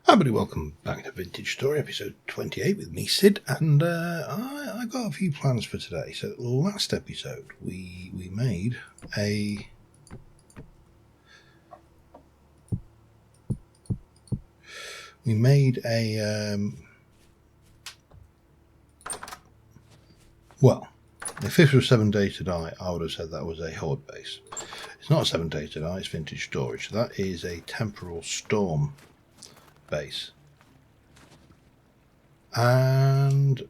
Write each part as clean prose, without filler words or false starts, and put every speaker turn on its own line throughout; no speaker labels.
Hi everybody, welcome back to Vintage Story, episode 28 with me, Sid, and I got a few plans for today. So last episode we made a well, if this was 7 Days to Die, I would have said that was a horde base. It's not 7 Days to Die, it's Vintage Storage. So that is a temporal storm base. And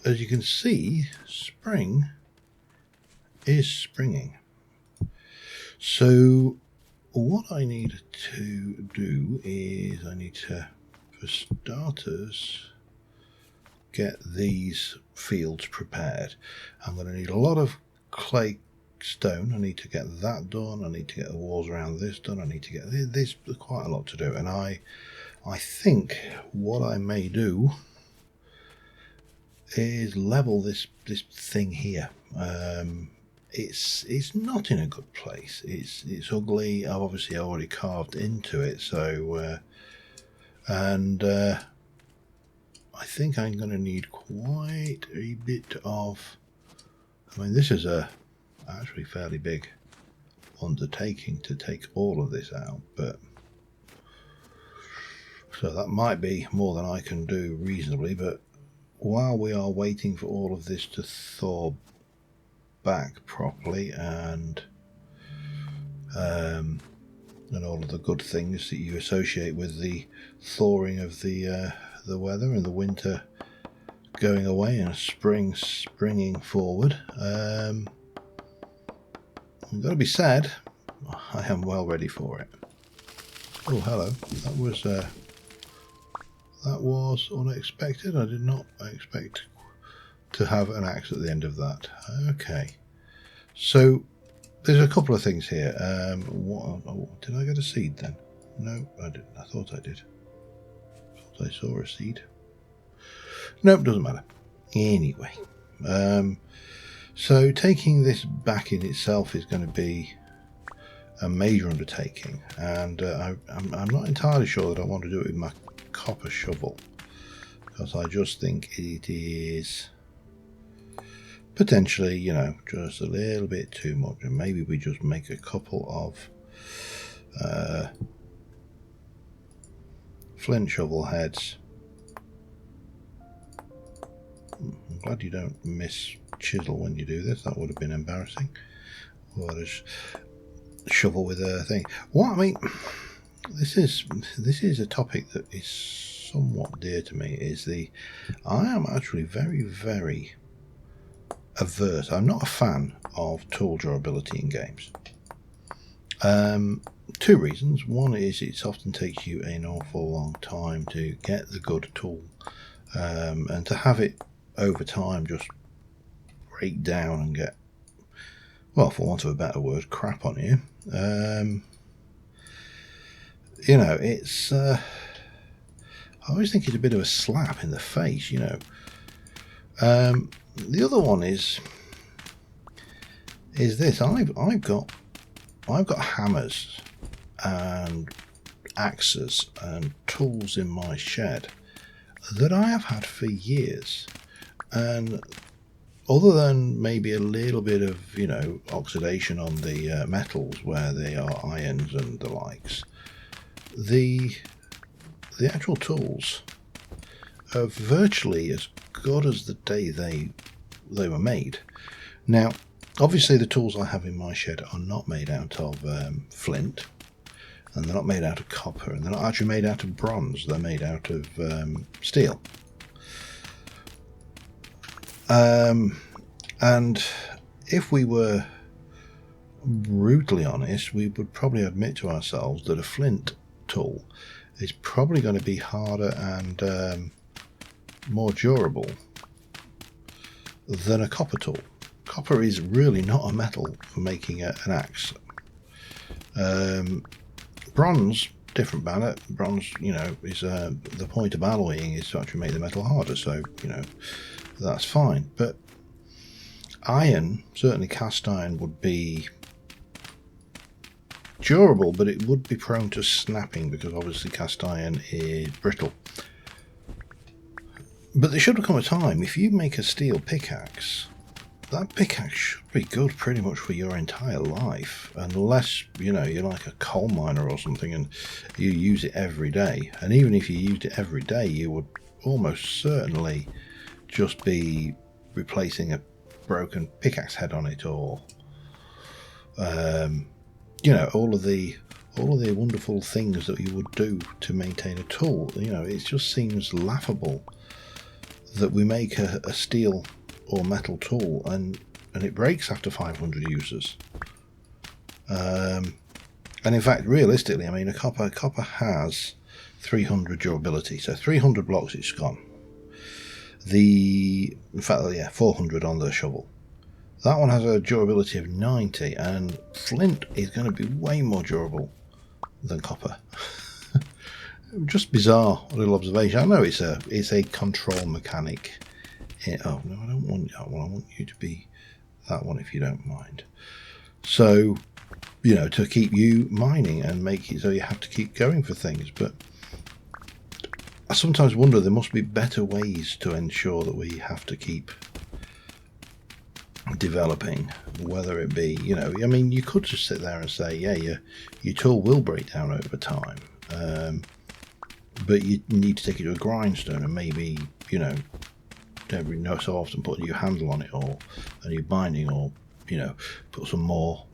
as you can see, spring is springing. So what I need to do is I need to, for starters, get these fields prepared. I'm going to need a lot of clay stone. I need to get that done. I need to get the walls around this done. I need to get this. There's quite a lot to do, and I think what I may do is level this thing here. It's not in a good place. It's ugly. I've obviously already carved into it, so and I think I'm going to need quite a bit of. I mean, this is actually fairly big undertaking to take all of this out, but so that might be more than I can do reasonably. But while we are waiting for all of this to thaw back properly and all of the good things that you associate with the thawing of the weather and the winter going away and spring springing forward, I've got to be sad, I am well ready for it. Oh, hello. That was unexpected. I did not expect to have an axe at the end of that. Okay, so there's a couple of things here. Did I get a seed then? No, I didn't. I thought I did. I thought I saw a seed. Nope, doesn't matter. Anyway, so taking this back in itself is going to be a major undertaking, and I'm not entirely sure that I want to do it with my copper shovel, because I just think it is potentially, just a little bit too much, and maybe we just make a couple of flint shovel heads. I'm glad you don't miss chisel when you do this. That would have been embarrassing. Or just shovel with a thing. What I mean, this is a topic that is somewhat dear to me. I am actually very, very averse. I'm not a fan of tool durability in games. Two reasons. One is it often takes you an awful long time to get the good tool, and to have it over time just break down and get, well, for want of a better word, crap on you. It's I always think it's a bit of a slap in the face. The other one is this. I've got hammers and axes and tools in my shed that I have had for years, and other than maybe a little bit of oxidation on the metals where they are irons and the likes, the actual tools are virtually as good as the day they were made. Now, obviously the tools I have in my shed are not made out of flint, and they're not made out of copper, and they're not actually made out of bronze. They're made out of steel. And if we were brutally honest, we would probably admit to ourselves that a flint tool is probably going to be harder and more durable than a copper tool. Copper is really not a metal for making an axe. Bronze, different matter. Bronze, is the point of alloying is to actually make the metal harder, so that's fine. But iron, certainly cast iron, would be durable, but it would be prone to snapping because obviously cast iron is brittle. But there should have come a time, if you make a steel pickaxe, that pickaxe should be good pretty much for your entire life, unless, you know, you're like a coal miner or something and you use it every day. And even if you used it every day, you would almost certainly just be replacing a broken pickaxe head on it, or you know, all of the wonderful things that you would do to maintain a tool. You know, it just seems laughable that we make a steel or metal tool and it breaks after 500 uses. And in fact, realistically, I mean, a copper has 300 durability, so 300 blocks it's gone. In fact, yeah, 400 on the shovel. That one has a durability of 90, and flint is going to be way more durable than copper. Just bizarre little observation. I know it's a control mechanic. Oh no, I don't want that one. I want you to be that one if you don't mind. So, you know, to keep you mining and make it so you have to keep going for things. But I sometimes wonder there must be better ways to ensure that we have to keep developing, whether it be, you know, I mean, you could just sit there and say, yeah, your tool will break down over time, but you need to take it to a grindstone and maybe, you know, every so often put a new handle on it or a new binding, or, you know, put some more,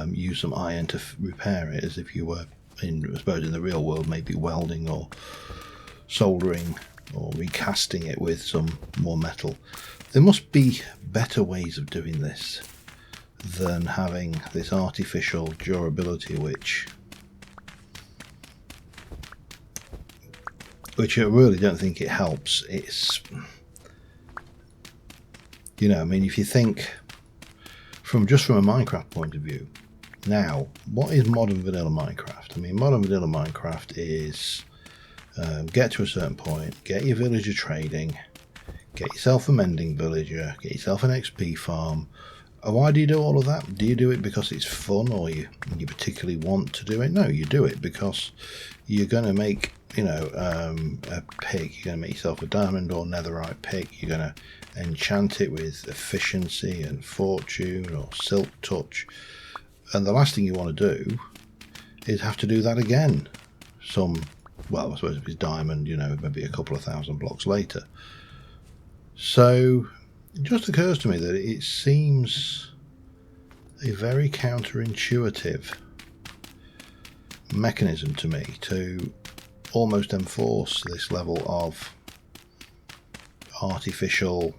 use some iron to repair it, as if you were I suppose in the real world, maybe welding or soldering or recasting it with some more metal. There must be better ways of doing this than having this artificial durability, which I really don't think it helps. It's, you know, I mean, if you think from a Minecraft point of view, now, what is modern vanilla Minecraft? I mean, modern vanilla Minecraft is get to a certain point, get your villager trading, get yourself a mending villager, get yourself an XP farm. Why do you do all of that? Do you do it because it's fun, or you particularly want to do it? No, you do it because you're going to make, you know, a pick. You're going to make yourself a diamond or netherite pick. You're going to enchant it with efficiency and fortune or silk touch. And the last thing you want to do is have to do that again. Well, I suppose if it's diamond, you know, maybe a couple of thousand blocks later. So it just occurs to me that it seems a very counterintuitive mechanism to me to almost enforce this level of artificial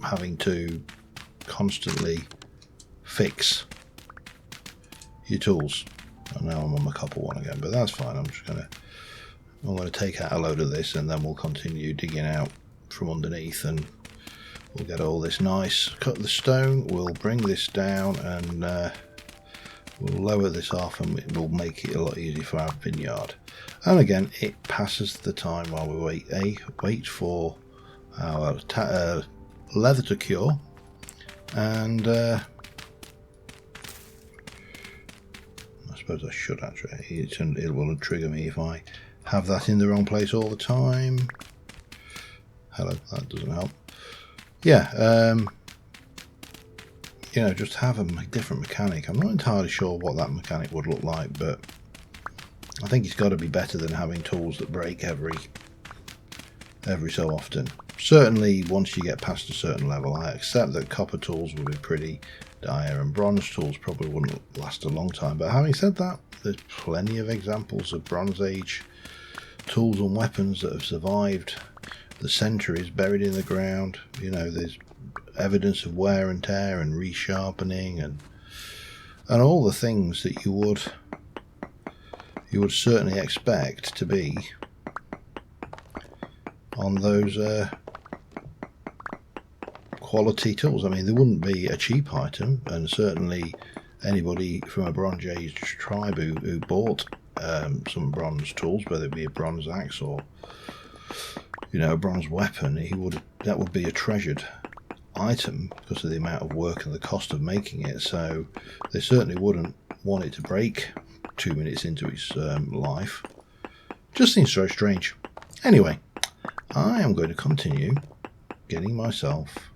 having to constantly fix your tools. And now I'm on my copper one again, but that's fine. I'm going to take out a load of this, and then we'll continue digging out from underneath, and we'll get all this nice. Cut the stone, we'll bring this down, and we'll lower this off, and it will make it a lot easier for our vineyard. And again, it passes the time while we wait for our leather to cure, and I suppose I should actually. It will trigger me if I have that in the wrong place all the time. Hello, that doesn't help. Yeah, you know, just have a different mechanic. I'm not entirely sure what that mechanic would look like, but I think it's got to be better than having tools that break every so often. Certainly, once you get past a certain level, I accept that copper tools will be pretty dire, and bronze tools probably wouldn't last a long time. But having said that, there's plenty of examples of Bronze Age tools and weapons that have survived the centuries buried in the ground. You know, there's evidence of wear and tear and resharpening and all the things that you would certainly expect to be on those quality tools. I mean, there wouldn't be a cheap item, and certainly anybody from a Bronze Age tribe who bought some bronze tools, whether it be a bronze axe or, you know, a bronze weapon, that would be a treasured item because of the amount of work and the cost of making it, so they certainly wouldn't want it to break 2 minutes into its life. Just seems so strange. Anyway, I am going to continue getting myself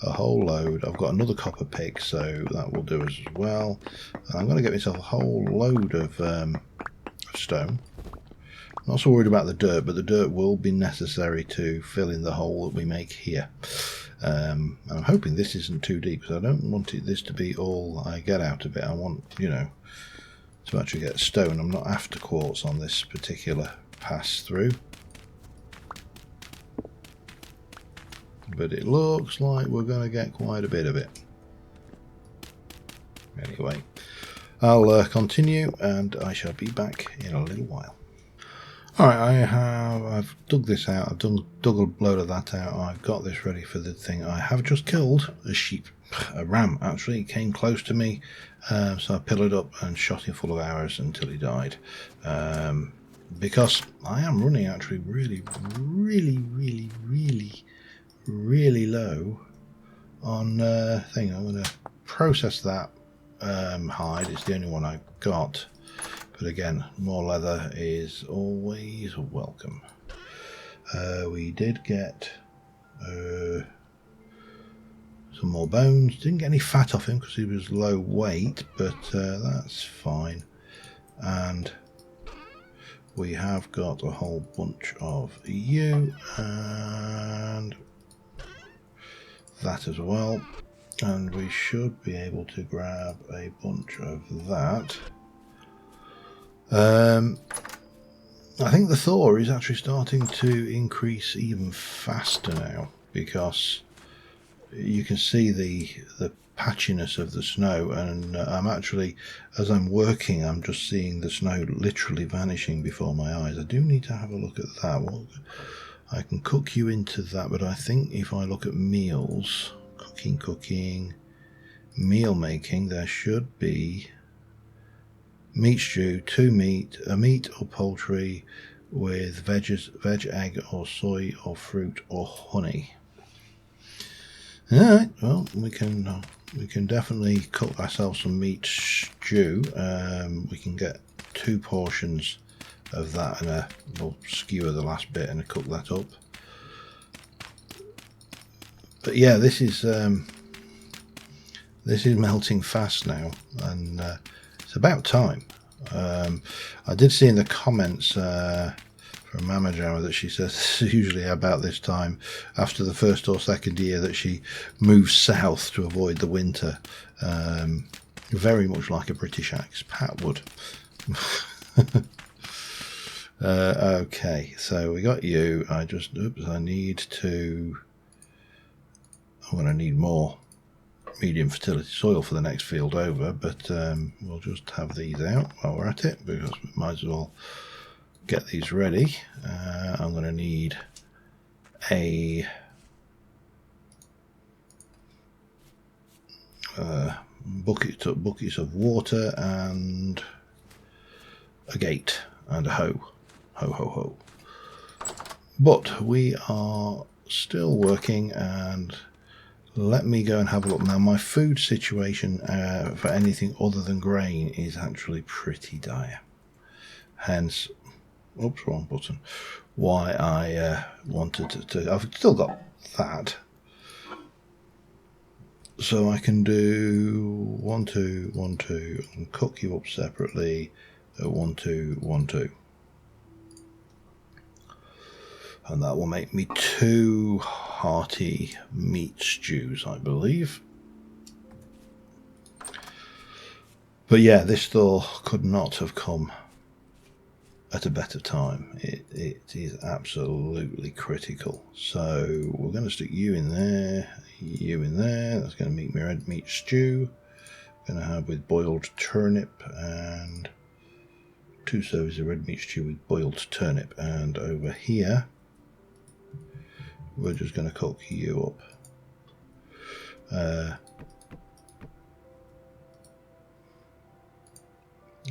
a whole load. I've got another copper pick, so that will do as well. And I'm going to get myself a whole load of stone. Not so worried about the dirt, but the dirt will be necessary to fill in the hole that we make here. I'm hoping this isn't too deep, because I don't want this to be all I get out of it. I want, you know, to actually get stone. I'm not after quartz on this particular pass through. But it looks like we're going to get quite a bit of it. Anyway, I'll continue, and I shall be back in a little while. Alright, I've dug this out, I've dug a load of that out, I've got this ready for the thing. I have just killed a ram actually. It came close to me, so I pillared up and shot him full of arrows until he died. Because I am running actually really low on thing. I'm going to process that hide. It's the only one I've got. But again, more leather is always welcome. We did get some more bones. Didn't get any fat off him because he was low weight, but that's fine. And we have got a whole bunch of you and that as well. And we should be able to grab a bunch of that. I think the thaw is actually starting to increase even faster now, because you can see the patchiness of the snow, and I'm actually, as I'm working, I'm just seeing the snow literally vanishing before my eyes. I do need to have a look at that. Well, I can cook you into that, but I think if I look at meals, cooking, meal making, there should be meat stew, a meat or poultry with veg, egg or soy or fruit or honey. Alright, well, we can definitely cook ourselves some meat stew. We can get 2 portions of that, and we'll skewer the last bit and cook that up. But yeah, this is melting fast now, and it's about time. I did see in the comments from Mama Jamma that she says this is usually about this time after the first or second year that she moves south to avoid the winter. Very much like a British expat would. Okay, so we got you. I'm going to need more medium fertility soil for the next field over, but we'll just have these out while we're at it, because we might as well get these ready. I'm going to need a buckets of water and a gate and a hoe. Ho. But we are still working, and let me go and have a look. Now, my food situation for anything other than grain is actually pretty dire. Hence, oops, wrong button. Why I wanted to. I've still got that, so I can do 1, 2, 1, 2, and cook you up separately at 1, 2, 1, 2. And that will make me 2 hearty meat stews, I believe. But yeah, this thaw could not have come at a better time. It is absolutely critical. So we're going to stick you in there, you in there. That's going to make me red meat stew. Going to have with boiled turnip and 2 servings of red meat stew with boiled turnip. And over here, we're just going to cook you up.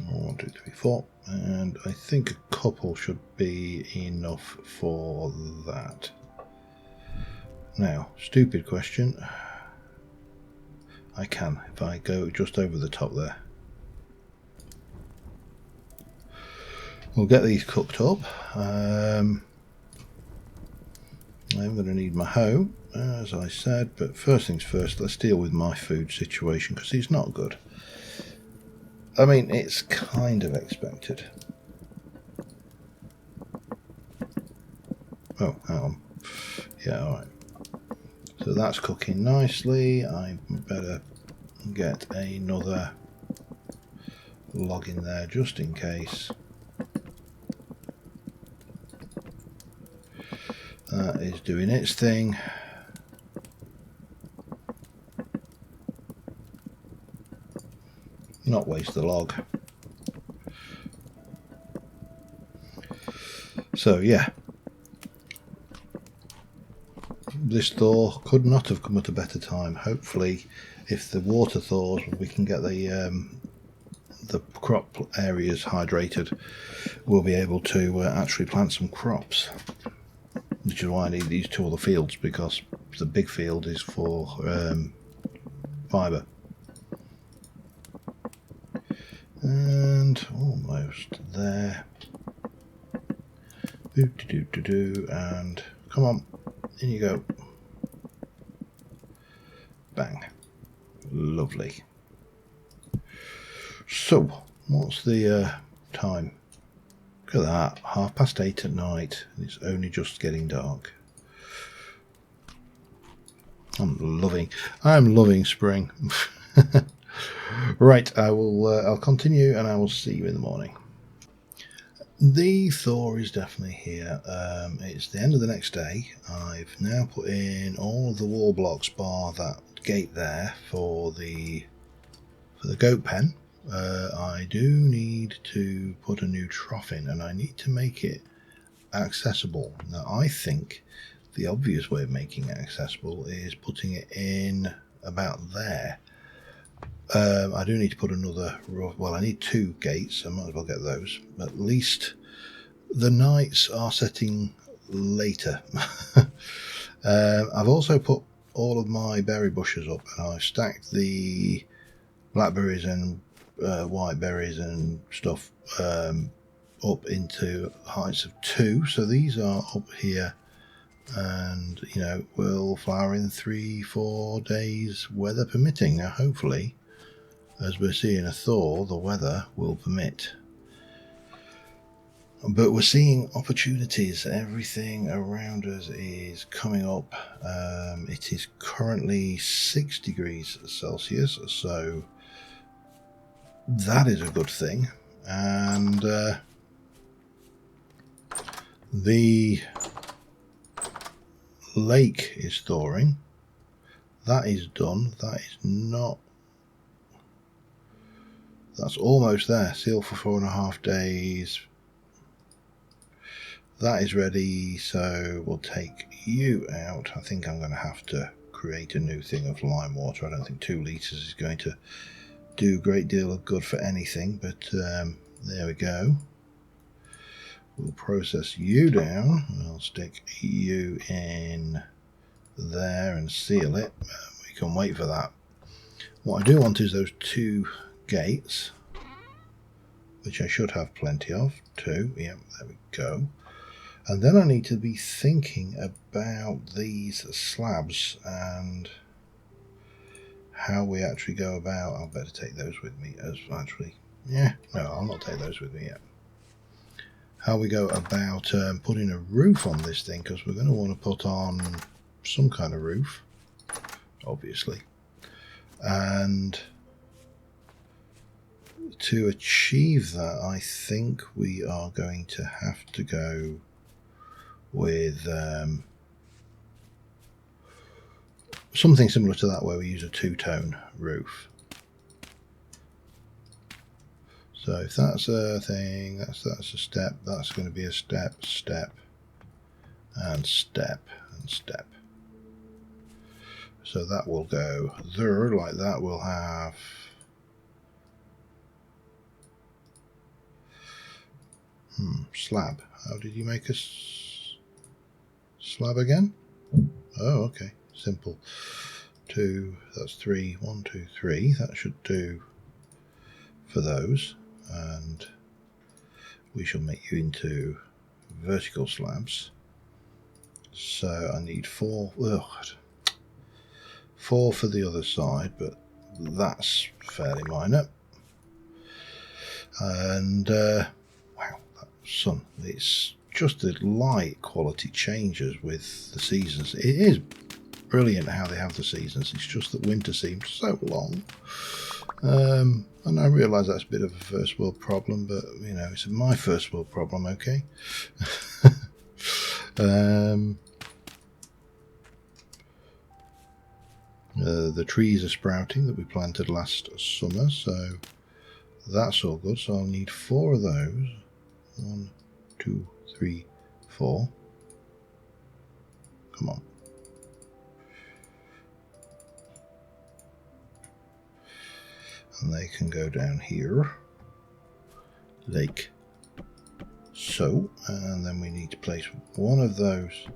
1, 2, 3, 4, and I think a couple should be enough for that. Now, stupid question. I can if I go just over the top there. We'll get these cooked up. I'm going to need my hoe, as I said, but first things first, let's deal with my food situation, because it's not good. I mean, it's kind of expected. Oh, hang on. Yeah, alright. So that's cooking nicely. I better get another log in there just in case. That is doing its thing. Not waste the log. So yeah, this thaw could not have come at a better time. Hopefully, if the water thaws, we can get the crop areas hydrated. We'll be able to actually plant some crops, which is why I need these two other fields, because the big field is for fibre. And almost there. And come on, in you go. Bang. Lovely. So, what's the time? Look at that, 8:30 at night. It's only just getting dark. I'm loving spring. Right, I'll continue and I will see you in the morning. The thaw is definitely here. It's the end of the next day. I've now put in all of the wall blocks bar that gate there for the goat pen. I do need to put a new trough in, and I need to make it accessible. Now I think the obvious way of making it accessible is putting it in about there. I do need to put another, well, I need 2 gates. I might as well get those. At least the nights are setting later. I've also put all of my berry bushes up, and I've stacked the blackberries and white berries and stuff up into heights of 2. So these are up here, and you know, will flower in 3-4 days, weather permitting. Now hopefully, as we're seeing a thaw, the weather will permit. But we're seeing opportunities. Everything around us is coming up. It is currently 6 degrees Celsius, so that is a good thing. And the lake is thawing. That is done. That is not. That's almost there. Seal for 4.5 days. That is ready, so we'll take you out. I think I'm going to have to create a new thing of lime water. I don't think 2 litres is going to do a great deal of good for anything, but there we go. We'll process you down. I'll stick you in there and seal it. We can wait for that. What I do want is those 2 gates, which I should have plenty of. 2, yeah, there we go. And then I need to be thinking about these slabs and how we actually go about. I'll better take those with me as actually. Yeah, no, I'll not take those with me yet. How we go about putting a roof on this thing, because we're going to want to put on some kind of roof, obviously. And to achieve that, I think we are going to have to go with something similar to that, where we use a 2-tone roof. So if that's a thing, that's a step, that's going to be a step, step, and step, and step. So that will go there, like that. We'll have slab. How did you make a slab again? Oh, okay. Simple. 2, that's 3. 1, 2, 3. That should do for those. And we shall make you into vertical slabs. So I need 4. Ugh, 4 for the other side, but that's fairly minor. And wow, that sun, it's just the light quality changes with the seasons. It is brilliant how they have the seasons. It's just that winter seems so long. And I realise that's a bit of a first world problem, but you know, it's my first world problem, okay? The trees are sprouting that we planted last summer, so that's all good. So I'll need 4 of those. 1, 2, 3, 4. Come on. And they can go down here, like so. And then we need to place 1 of those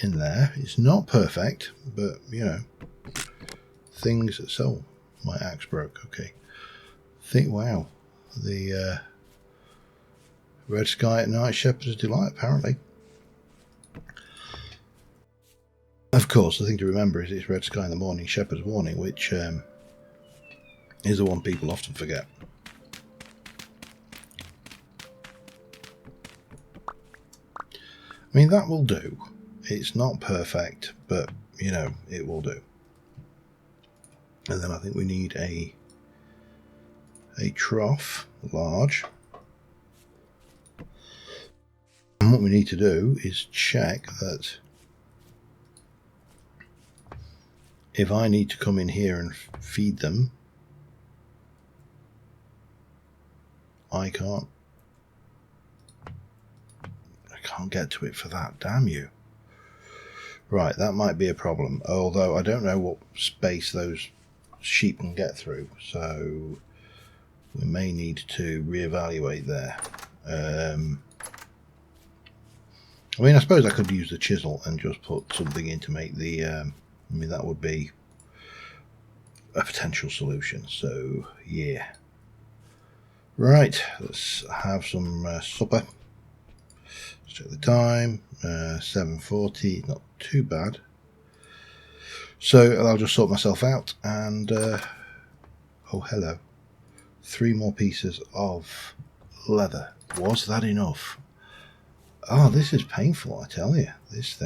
in there. It's not perfect, but you know, things. So my axe broke. Okay. Wow, the red sky at night, shepherd's delight, apparently. Of course, the thing to remember is it's red sky in the morning, shepherd's warning, which is the one people often forget. I mean, that will do. It's not perfect, but you know, it will do. And then I think we need a trough, large. And what we need to do is check that if I need to come in here and feed them, I can't get to it for that, damn you. Right, that might be a problem, although I don't know what space those sheep can get through, so we may need to reevaluate there. I mean, I suppose I could use the chisel and just put something in to make the I mean, that would be a potential solution, so yeah. Right, let's have some supper. Let's check the time, 7:40, not too bad. So I'll just sort myself out and oh hello, 3 more pieces of leather. Was that enough? Oh, this is painful, I tell you. This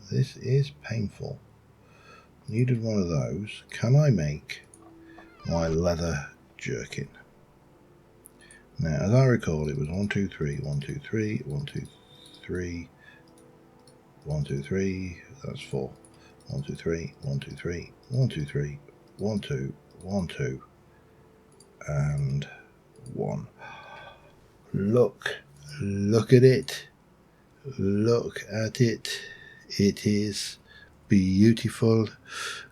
is painful. Needed 1 of those. Can I make my leather jerkin? Now, as I recall, it was 1, 2, 3, 1, 2, 3, 1, 2, 3, 1, 2, 3. That's 4. 1, 2, 3, 1, 2, 3, 1, 2, 3, 1, 2, 1, 2, and 1. Look at it. Look at it. It is beautiful.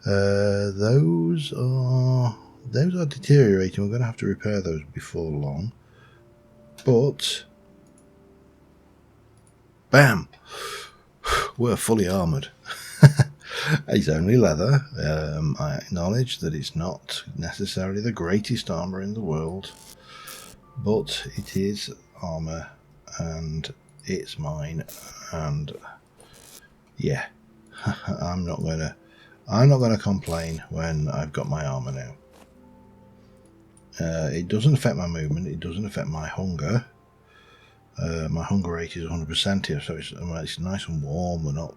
Those are deteriorating. We're going to have to repair those before long. But bam, we're fully armoured. It's only leather. I acknowledge that it's not necessarily the greatest armour in the world, but it is armour and it's mine, and yeah, I'm not gonna complain when I've got my armour now. It doesn't affect my movement, it doesn't affect my hunger. My hunger rate is 100% here, so it's nice and warm. We're not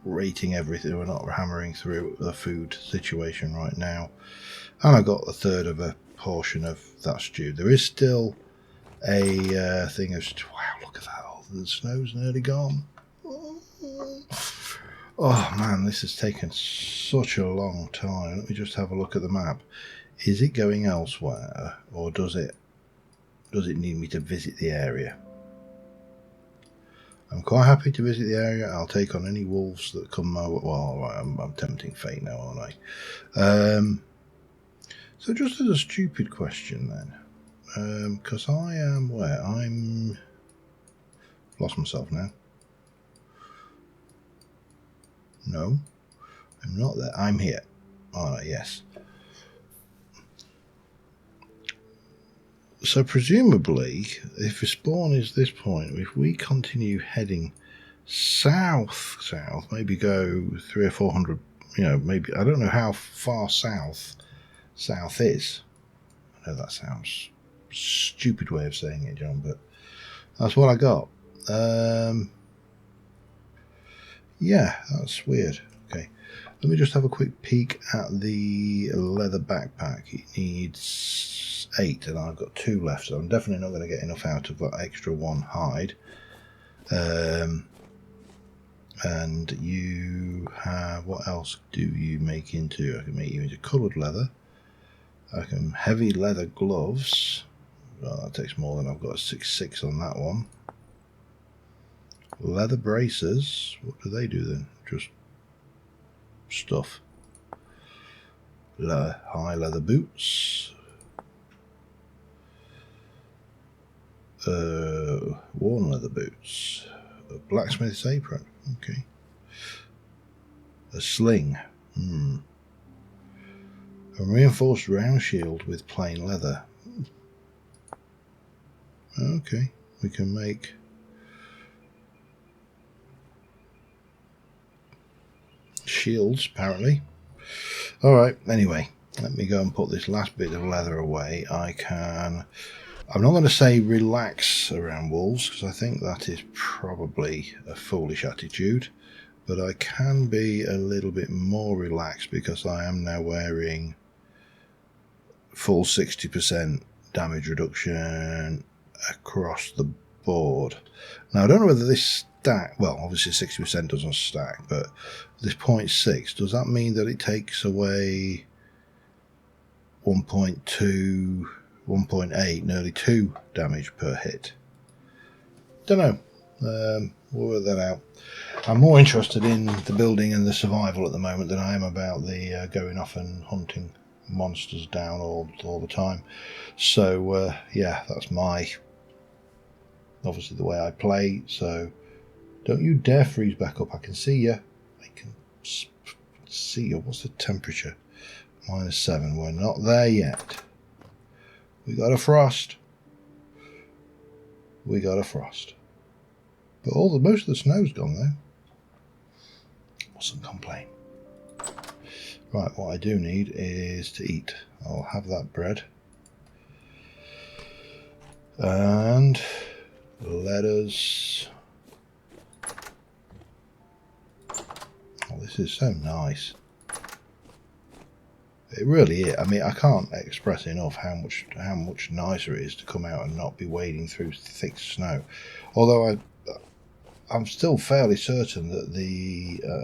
rating everything, we're not hammering through the food situation right now. And I got 1/3 of a portion of that stew. There is still a thing of, wow, look at that, the snow's nearly gone. Oh man, this has taken such a long time. Let me just have a look at the map. Is it going elsewhere, or does it need me to visit the area? I'm quite happy to visit the area. I'll take on any wolves that come my way. Well, right, I'm tempting fate now, aren't I? So just as a stupid question then, because I am where? I'm lost myself now. No, I'm not there. I'm here. Oh, no, yes. So presumably, if the spawn is this point, if we continue heading south, maybe go 300 or 400, maybe, I don't know how far south is. I know that sounds a stupid way of saying it, John, but that's what I got. Yeah, that's weird. Okay, let me just have a quick peek at the leather backpack. It needs 8 and I've got 2 left, so I'm definitely not going to get enough out of that extra 1 hide. And you have, what else do you make into? I can make you into coloured leather. I can heavy leather gloves. Well, that takes more than I've got. 6.6 on that one. Leather braces. What do they do then? Just stuff. High leather boots. Worn leather boots. A blacksmith's apron. Okay. A sling. A reinforced round shield with plain leather. Okay. We can make shields, apparently. Alright, anyway, let me go and put this last bit of leather away. I'm not going to say relax around wolves, because I think that is probably a foolish attitude, but I can be a little bit more relaxed because I am now wearing full 60% damage reduction across the board. Now, I don't know whether this stack, well, obviously 60% doesn't stack, but this 0.6, does that mean that it takes away 1.2, 1.8, nearly 2 damage per hit? Don't know. We'll work that out. I'm more interested in the building and the survival at the moment than I am about the going off and hunting monsters down all the time. So yeah, that's obviously the way I play. So don't you dare freeze back up. I can see you. I can see you. What's the temperature? -7. We're not there yet. We got a frost. We got a frost. But most of the snow's gone though. Mustn't complain. Right, what I do need is to eat. I'll have that bread. And let us... Oh, this is so nice. It really is. I mean, I can't express enough how much nicer it is to come out and not be wading through thick snow. Although I'm still fairly certain that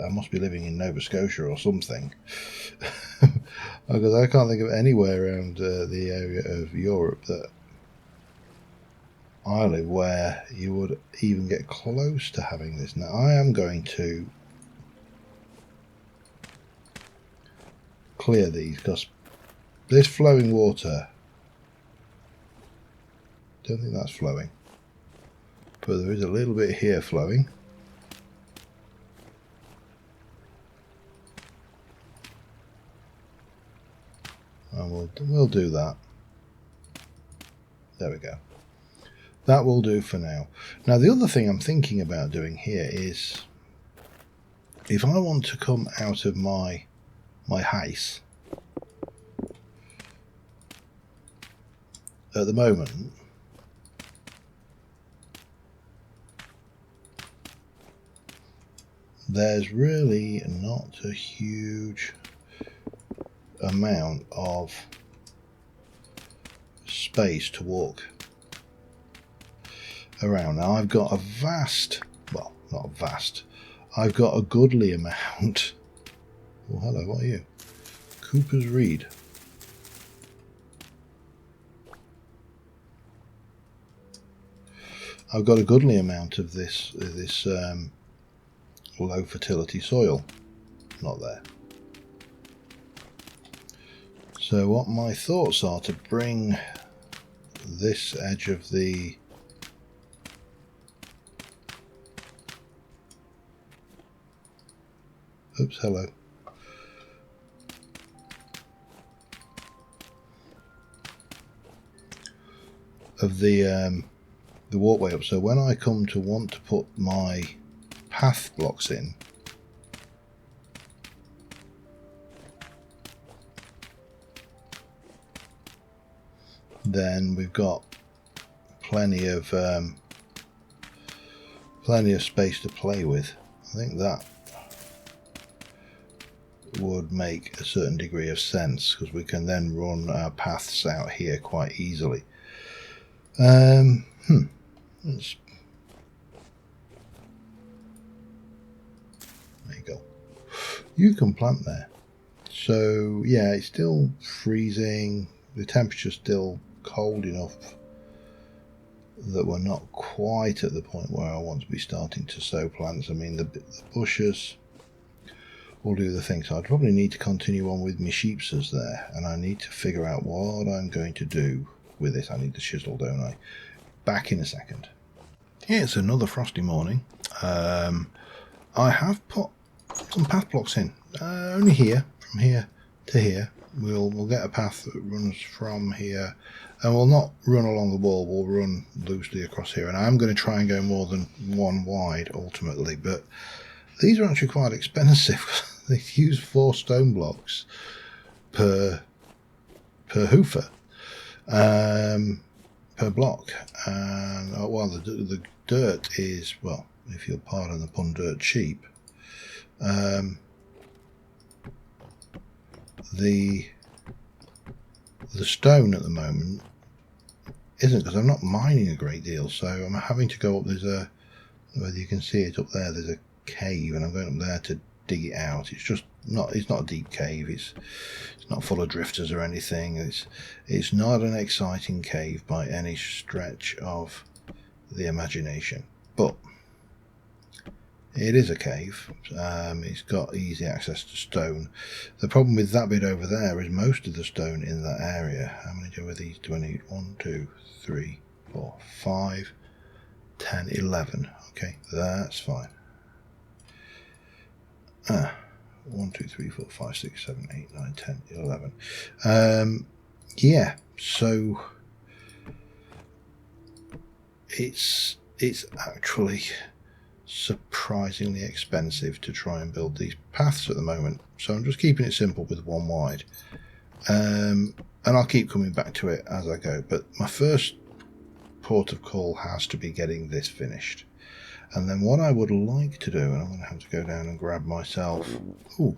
I must be living in Nova Scotia or something, because I can't think of anywhere around the area of Europe that I live where you would even get close to having this. Now I am going to clear these because this flowing water, don't think that's flowing, but there is a little bit here flowing. And we'll do that. There we go. That will do for now. Now the other thing I'm thinking about doing here is, if I want to come out of my house at the moment, there's really not a huge amount of space to walk around. Now I've got a vast, well, not vast, I've got a goodly amount. Oh, hello, what are you? Cooper's Reed. I've got a goodly amount of this low fertility soil. Not there. So what my thoughts are to bring this edge of the Oops, hello. Of the walkway up. So when I come to want to put my path blocks in, then we've got plenty of space to play with. I think that would make a certain degree of sense, because we can then run our paths out here quite easily. There you go. You can plant there. So yeah, it's still freezing. The temperature's still cold enough that we're not quite at the point where I want to be starting to sow plants. I mean, the bushes will do the thing. So I'd probably need to continue on with my sheepses there, and I need to figure out what I'm going to do with this. I need the chisel, don't I? Back in a second. Yeah, it's another frosty morning. I have put some path blocks in, only here, from here to here. We'll get a path that runs from here, and we'll not run along the wall, we'll run loosely across here. And I'm going to try and go more than one wide ultimately, but these are actually quite expensive. They use 4 stone blocks per hoofer, per block. And well, the dirt is, well, if you'll pardon the pun, dirt cheap. The stone at the moment isn't, because I'm not mining a great deal, so I'm having to go up. There's a, whether you can see it up there, there's a cave, and I'm going up there to dig it out. It's just not, it's not a deep cave, it's not full of drifters or anything. It's not an exciting cave by any stretch of the imagination, but it is a cave. It's got easy access to stone. The problem with that bit over there is most of the stone in that area. How many of these do I need? 1, 2, 3, 4, 5, 10, 11. Okay, that's fine. 1, 2, 3, 4, 5, 6, 7, 8, 9, 10, 11. Yeah, so it's actually surprisingly expensive to try and build these paths at the moment, so I'm just keeping it simple with 1 wide, and I'll keep coming back to it as I go. But my first port of call has to be getting this finished, and then what I would like to do, and I'm going to have to go down and grab myself, ooh,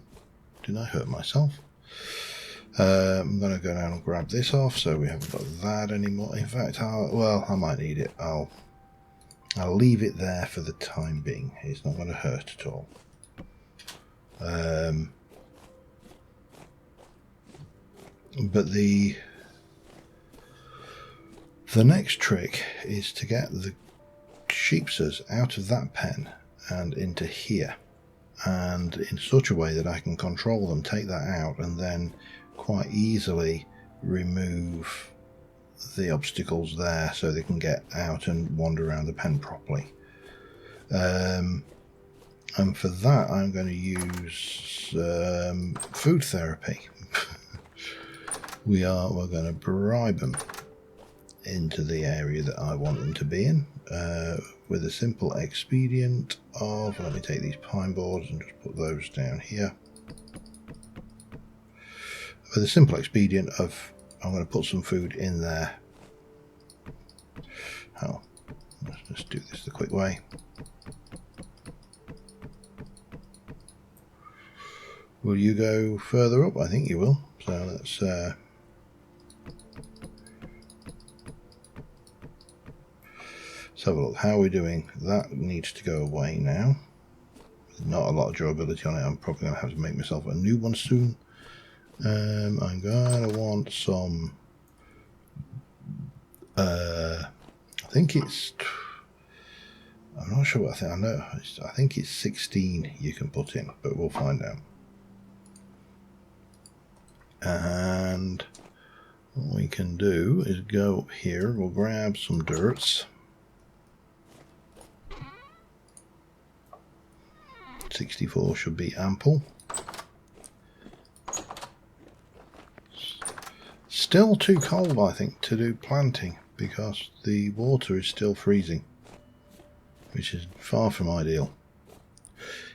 did I hurt myself? I'm going to go down and grab this off, so we haven't got that anymore. In fact, I might need it. I'll leave it there for the time being. It's not going to hurt at all. But the next trick is to get the sheepsters out of that pen and into here, and in such a way that I can control them, take that out, and then quite easily remove the obstacles there so they can get out and wander around the pen properly. And for that I'm going to use food therapy. We're going to bribe them into the area that I want them to be in, with a simple expedient of, let me take these pine boards and just put those down here, with a simple expedient of, I'm going to put some food in there. Oh, let's just do this the quick way. Will you go further up? I think you will. So let's have a look. How are we doing? That needs to go away now. There's not a lot of durability on it. I'm probably going to have to make myself a new one soon. I'm going to want some, I think it's, I'm not sure what I think. I think it's 16 you can put in, but we'll find out. And what we can do is go up here, we'll grab some dirts, 64 should be ample. Still too cold, I think, to do planting because the water is still freezing, which is far from ideal.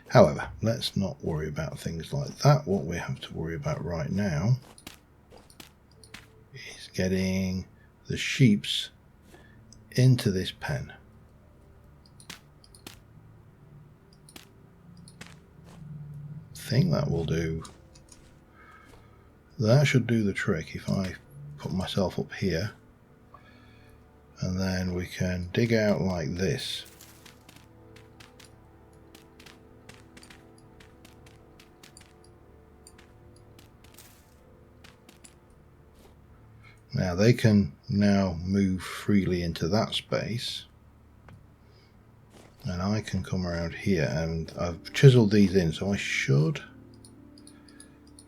However, let's not worry about things like that. What we have to worry about right now is getting the sheeps into this pen. I think that will do. That should do the trick if I put myself up here, and then we can dig out like this. Now they can now move freely into that space, and I can come around here, and I've chiseled these in, so I should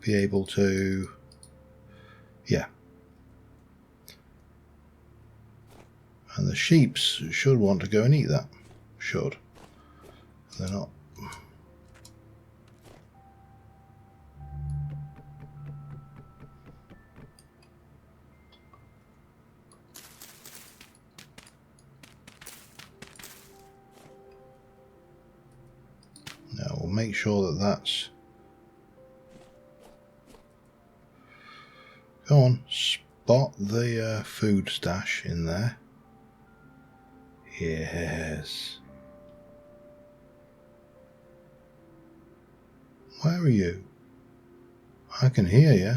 be able to, yeah. And the sheeps should want to go and eat that. Should. They're not. Now we'll make sure that that's... Go on, spot the food stash in there. Yes. Where are you? I can hear you.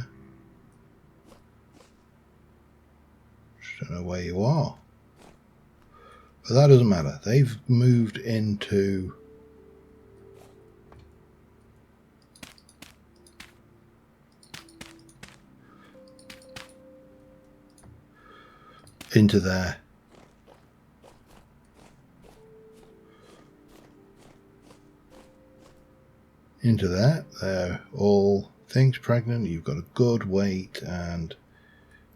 Just don't know where you are. But that doesn't matter. They've moved into there. Into there. They're all things pregnant. You've got a good weight and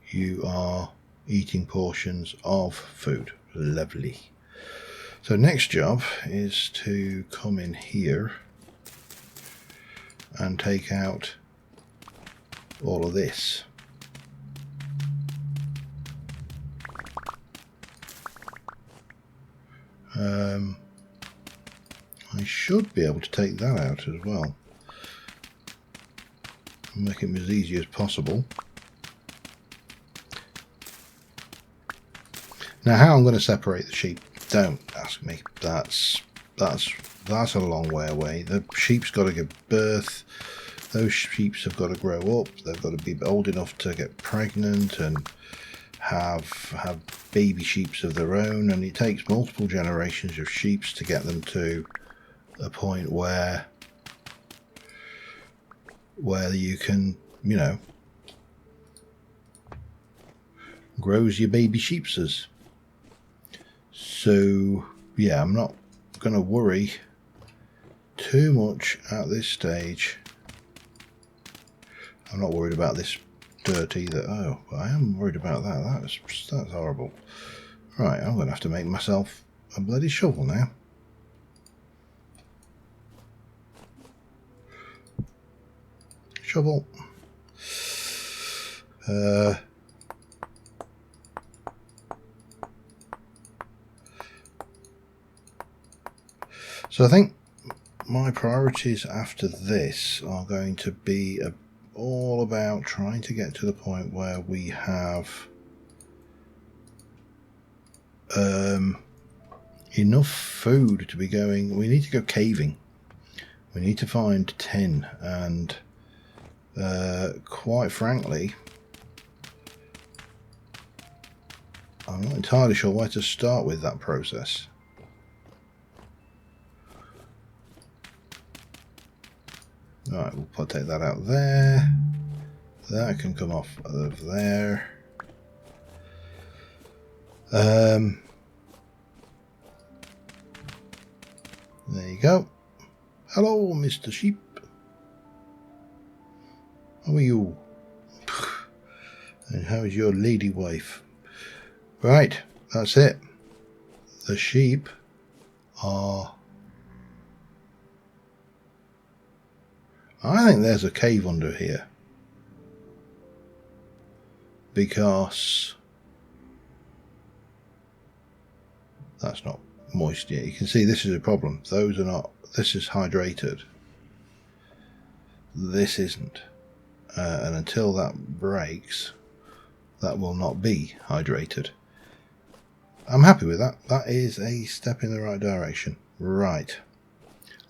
you are eating portions of food. Lovely. So next job is to come in here and take out all of this. I should be able to take that out as well. Make it as easy as possible. Now how I'm going to separate the sheep, don't ask me. That's a long way away. The sheep's got to give birth. Those sheep have got to grow up. They've got to be old enough to get pregnant and have baby sheeps of their own, and it takes multiple generations of sheeps to get them to a point where you can, you know, grows your baby sheepses. So yeah, I'm not going to worry too much at this stage. I'm not worried about this dirt either. Oh, I am worried about that. That's horrible. Right, I'm going to have to make myself a bloody shovel now. Shovel. So I think my priorities after this are going to be all about trying to get to the point where we have enough food to be going. We need to go caving. We need to find tin, and quite frankly, I'm not entirely sure where to start with that process. Alright, we'll take that out there. That can come off of there. There you go. Hello, Mr. Sheep. How are you? And how is your lady wife? Right, that's it. The sheep are I think there's a cave under here, because that's not moist yet. You can see this is a problem. Those are not. This is hydrated. This isn't. And until that breaks, that will not be hydrated. I'm happy with that. That is a step in the right direction. Right.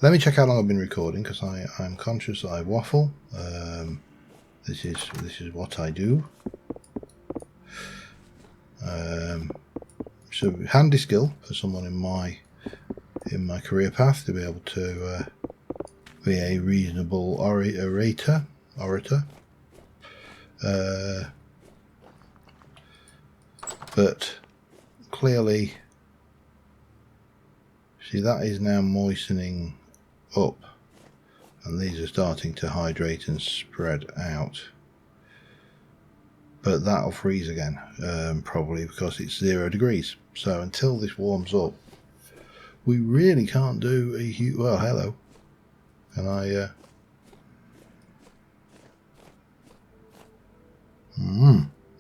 Let me check how long I've been recording, because I'm conscious that I waffle. This is what I do. So handy skill for someone in my career path to be able to be a reasonable orator. But clearly, see, that is now moistening up, and these are starting to hydrate and spread out. But that'll freeze again, probably because it's 0 degrees. So until this warms up, we really can't do a huge... Well, hello. Can I...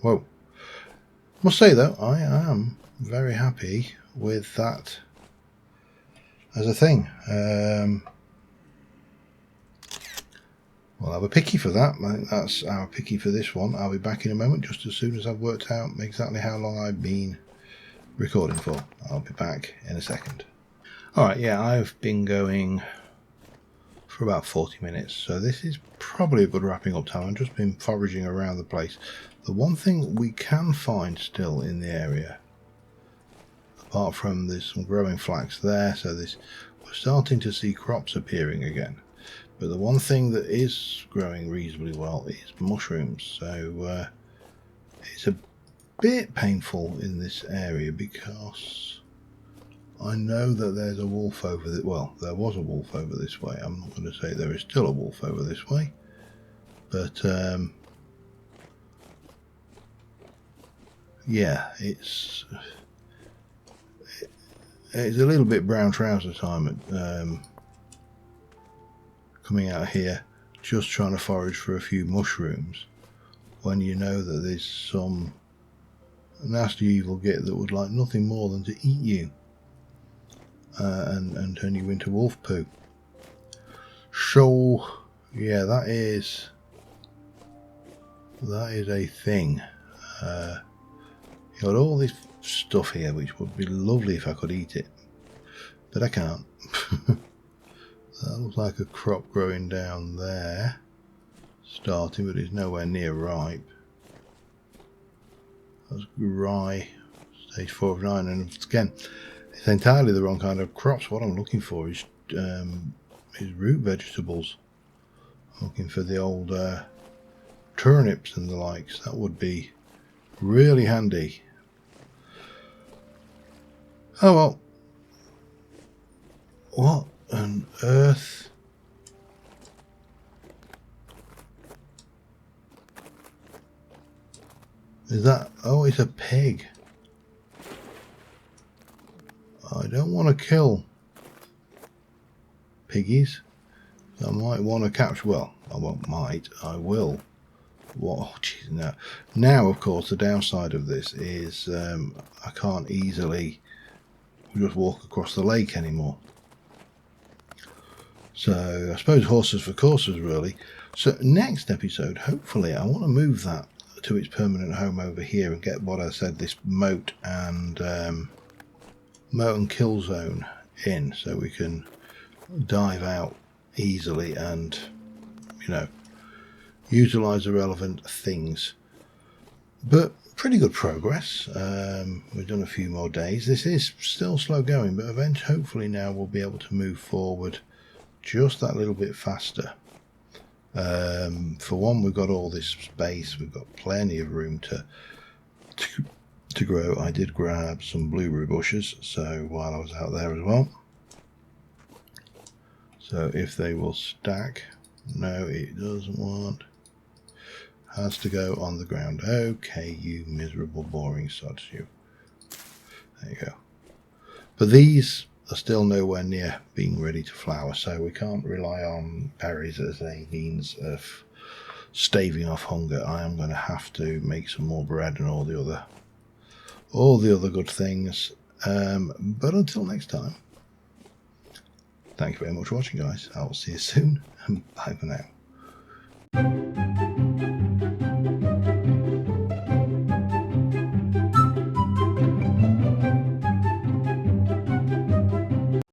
Whoa. Must say though, I am very happy with that as a thing. We'll have a picky for that. I think that's our picky for this one. I'll be back in a moment, just as soon as I've worked out exactly how long I've been recording for. I'll be back in a second. Alright, yeah, I've been going for about 40 minutes, so this is probably a good wrapping up time. I've just been foraging around the place. The one thing we can find still in the area, apart from there's some growing flax there, so we're starting to see crops appearing again. But the one thing that is growing reasonably well is mushrooms. So it's a bit painful in this area, because I know that there's a wolf over there. Well, there was a wolf over this way. I'm not going to say there is still a wolf over this way. But yeah, it's a little bit brown trouser time at coming out here, just trying to forage for a few mushrooms, when you know that there's some nasty evil git that would like nothing more than to eat you and turn you into wolf poo. So yeah, that is a thing. You got all this stuff here, which would be lovely if I could eat it, but I can't. That looks like a crop growing down there, starting, but it's nowhere near ripe. That's rye, stage 4 of 9, and again, it's entirely the wrong kind of crops. What I'm looking for is root vegetables. I'm looking for the old turnips and the likes. That would be really handy. Oh well. What on earth? Is that... Oh, it's a pig. I don't want to kill piggies. I might want to capture... Well, I won't might. I will. Whoa, jeez, no. Now, of course, the downside of this is I can't easily just walk across the lake anymore. So I suppose horses for courses, really. So next episode, hopefully, I want to move that to its permanent home over here and get what I said, this moat and kill zone in, so we can dive out easily and, you know, utilize the relevant things. But pretty good progress. We've done a few more days. This is still slow going, but eventually, hopefully now we'll be able to move forward just that little bit faster. For one, we've got all this space. We've got plenty of room to grow. I did grab some blueberry bushes, so while I was out there as well. So if they will stack, no, it doesn't want. Has to go on the ground. Okay, you miserable, boring sods, you. There you go. But these are still nowhere near being ready to flower, so we can't rely on berries as a means of staving off hunger. I am going to have to make some more bread and all the other good things. But until next time, thank you very much for watching, guys. I will see you soon, and bye for now.